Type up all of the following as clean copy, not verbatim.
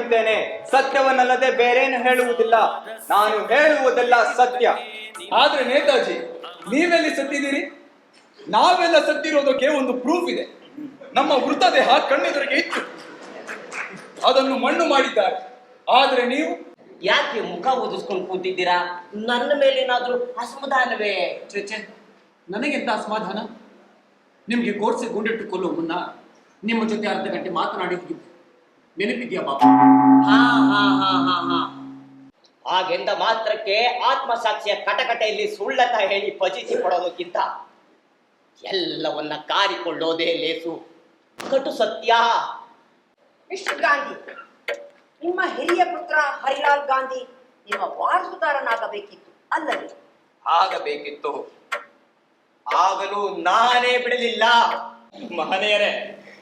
ಹೇಳುತ್ತೇನೆ. ಸತ್ಯವನ್ನಲ್ಲದೆ ಬೇರೇನು ಹೇಳುವುದಿಲ್ಲ. ನಾನು ಹೇಳುವುದೆಲ್ಲ ಸತ್ಯ. ಆದ್ರೆ ನೇತಾಜಿ, ನೀವೆಲ್ಲಿ ಸತ್ತಿದ್ದೀರಿ? ನಾವೆಲ್ಲ ಸತ್ತಿರೋದಕ್ಕೆ ಒಂದು ಪ್ರೂಫ್ ಇದೆ. ನಮ್ಮ ಮೃತದೇಹ ಕಣ್ಣೆದುರಿಗೆ ಇತ್ತು, ಅದನ್ನು ಮಣ್ಣು ಮಾಡಿದ್ದಾರೆ. ಆದ್ರೆ ನೀವು ಯಾಕೆ ಮುಖ ಓದಿಸ್ಕೊಂಡು ಕೂತಿದ್ದೀರಾ? ನನ್ನ ಮೇಲೇನಾದ್ರೂ ಅಸಮಾಧಾನವೇ? ಚೇಚೆ, ನನಗೆಂತ ಅಸಮಾಧಾನ? ನಿಮ್ಗೆ ಗೋಡ್ಸೆ ಗುಂಡಿಟ್ಟು ಕೊಲ್ಲುವ ಮುನ್ನ ನಿಮ್ಮ ಜೊತೆ ಅರ್ಧ ಗಂಟೆ ಮಾತನಾಡಿದ್ದು ನೆನಪಿದ್ಯಾ ಬಾಬಾ? ಹಾ ಹಾ ಹಾ ಹಾ ಹಾ ಹಾಗೆಂದ ಮಾತ್ರಕ್ಕೆ ಆತ್ಮಸಾಕ್ಷಿಯ ಕಟಕಟೆಯಲ್ಲಿ ಸುಳ್ಳತ ಹೇಳಿ ಪಜಿಸಿ ಕೊಡೋದಕ್ಕಿಂತ ಎಲ್ಲವನ್ನ ಕಾರಿಕೊಳ್ಳೋದೇ ಲೇಸು. ಕಟು ಸತ್ಯ. ಮಿಸ್ಟರ್ ಗಾಂಧಿ, ನಿಮ್ಮ ಹಿರಿಯ ಪುತ್ರ ಹರಿಲಾಲ್ ಗಾಂಧಿ ನಿಮ್ಮ ವಾರಸುದಾರನಾಗಬೇಕಿತ್ತು ಅಲ್ಲವೇ? ಆಗಬೇಕಿತ್ತು, ಆಗಲೂ ನಾನೇ ಬಿಡಲಿಲ್ಲ. ಮಹನೀಯರೇ,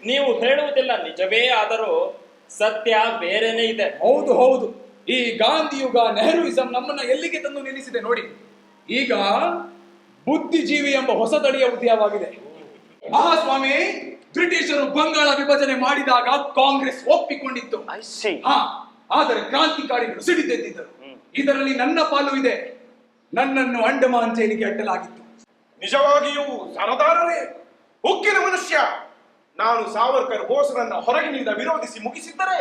ನೀವು ಹೇಳುವುದಿಲ್ಲ ನಿಜವೇ ಆದರೂ ಸತ್ಯ ಬೇರೆನೇ ಇದೆ. ಹೌದು ಹೌದು, ಈ ಗಾಂಧಿ ಯುಗ ನೆಹರೂಯಿಸಂ ನಮ್ಮನ್ನ ಎಲ್ಲಿಗೆ ತಂದು ನಿಲ್ಲಿಸಿದೆ ನೋಡಿ. ಈಗ ಬುದ್ಧಿಜೀವಿ ಎಂಬ ಹೊಸ ತಳಿಯ ಉದಯವಾಗಿದೆ. ಮಹಾಸ್ವಾಮಿ, ಬ್ರಿಟಿಷರು ಬಂಗಾಳ ವಿಭಜನೆ ಮಾಡಿದಾಗ ಕಾಂಗ್ರೆಸ್ ಒಪ್ಪಿಕೊಂಡಿತ್ತು. ಆದರೆ ಕ್ರಾಂತಿಕಾರಿಗಳು ಸಿಡಿದೆದ್ದಿದ್ದರು. ಇದರಲ್ಲಿ ನನ್ನ ಪಾಲು ಇದೆ. ನನ್ನನ್ನು ಅಂಡಮಾನ್ ಜೈಲಿಗೆ ಅಡ್ಡಲಾಗಿತ್ತು. ನಿಜವಾಗಿಯೂ ಸರದಾರರೇ, ಉಕ್ಕಿನ ಮನುಷ್ಯ. ನಾನು ಸಾವರ್ಕರ್ ಬೋಸರನ್ನ ಹೊರಗಿನಿಂದ ವಿರೋಧಿಸಿ ಮುಗಿಸಿದ್ದರೆ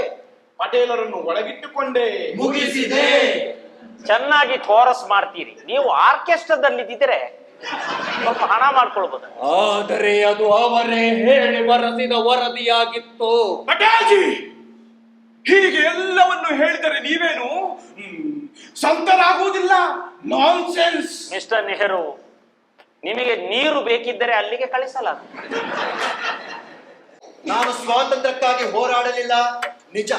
ಪಟೇಲರನ್ನು ಒಳಗಿಟ್ಟುಕೊಂಡೇ ಮುಗಿಸಿದೆ. ಚೆನ್ನಾಗಿ ಕೋರಸ್ ಮಾಡ್ತೀರಿ. ನೀವು ಆರ್ಕೆಸ್ಟ್ರಾದಲ್ಲಿದ್ದರೆ ಸ್ವಲ್ಪ ಹಣ ಮಾಡ್ಕೊಳ್ಬಹುದು. ಆದರೆ ಅದು ಅವರೇ ಹೇಳಿ ಬರೆಸಿದ ವರದಿಯಾಗಿತ್ತು. ಪಟೇಲ್ಜಿ, ಹೀಗೆ ಎಲ್ಲವನ್ನು ಹೇಳಿದರೆ ನೀವೇನು ಸಂತರಾಗುವುದಿಲ್ಲ? ನಾನ್ಸೆನ್ಸ್. ಮಿಸ್ಟರ್ ನೆಹರು, ನಿಮಗೆ ನೀರು ಬೇಕಿದ್ದರೆ ಅಲ್ಲಿಗೆ ಕಳಿಸಲಾಗುತ್ತದೆ. ನಾನು ಸ್ವಾತಂತ್ರ್ಯಕ್ಕಾಗಿ ಹೋರಾಡಲಿಲ್ಲ, ನಿಜ.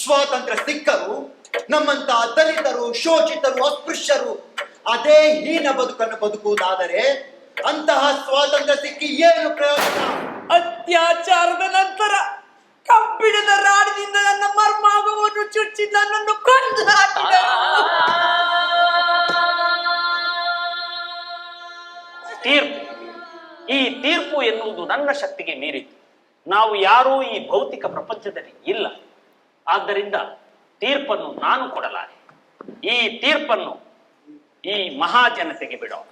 ಸ್ವಾತಂತ್ರ್ಯ ಸಿಕ್ಕರು ನಮ್ಮಂತ ದಲಿತರು, ಶೋಷಿತರು, ಅಸ್ಪೃಶ್ಯರು ಅದೇ ಹೀನ ಬದುಕನ್ನು ಬದುಕುವುದಾದರೆ ಅಂತಹ ಸ್ವಾತಂತ್ರ್ಯ ಸಿಕ್ಕಿ ಏನು ಪ್ರಯೋಜನ? ಅತ್ಯಾಚಾರದ ನಂತರ ಕಬ್ಬಿಣದ ರಾಡದಿಂದ ನನ್ನ ಮರ್ಮಾಗವನ್ನು ಚುಚ್ಚಿ ನನ್ನನ್ನು ಕೊಂದು ಹಾಕಿದರು. ತೀರ್ಪು, ಈ ತೀರ್ಪು ಎನ್ನುವುದು ನನ್ನ ಶಕ್ತಿಗೆ ಮೀರಿತು. ನಾವು ಯಾರೂ ಈ ಭೌತಿಕ ಪ್ರಪಂಚದಲ್ಲಿ ಇಲ್ಲ. ಆದ್ದರಿಂದ ತೀರ್ಪನ್ನು ನಾನು ಕೊಡಲಾರೆ. ಈ ತೀರ್ಪನ್ನು ಈ ಮಹಾಜನತೆಗೆ ಬಿಡೋಣ.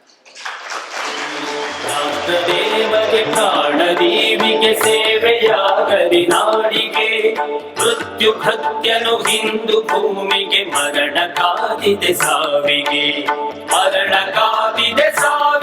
ದೇವಗೆ ಪ್ರಾಣದೇವಿಗೆ ಸೇವೆಯಾಗಲಿ ನಾಡಿಗೆ, ಮೃತ್ಯು ಭಕ್ತ್ಯನು ಹಿಂದೂ ಭೂಮಿಗೆ, ಮರಣ ಕಾದಿದೆ ಸಾವಿಗೆ, ಮರಣ ಕಾದಿದೆ ಸಾವಿಗೆ.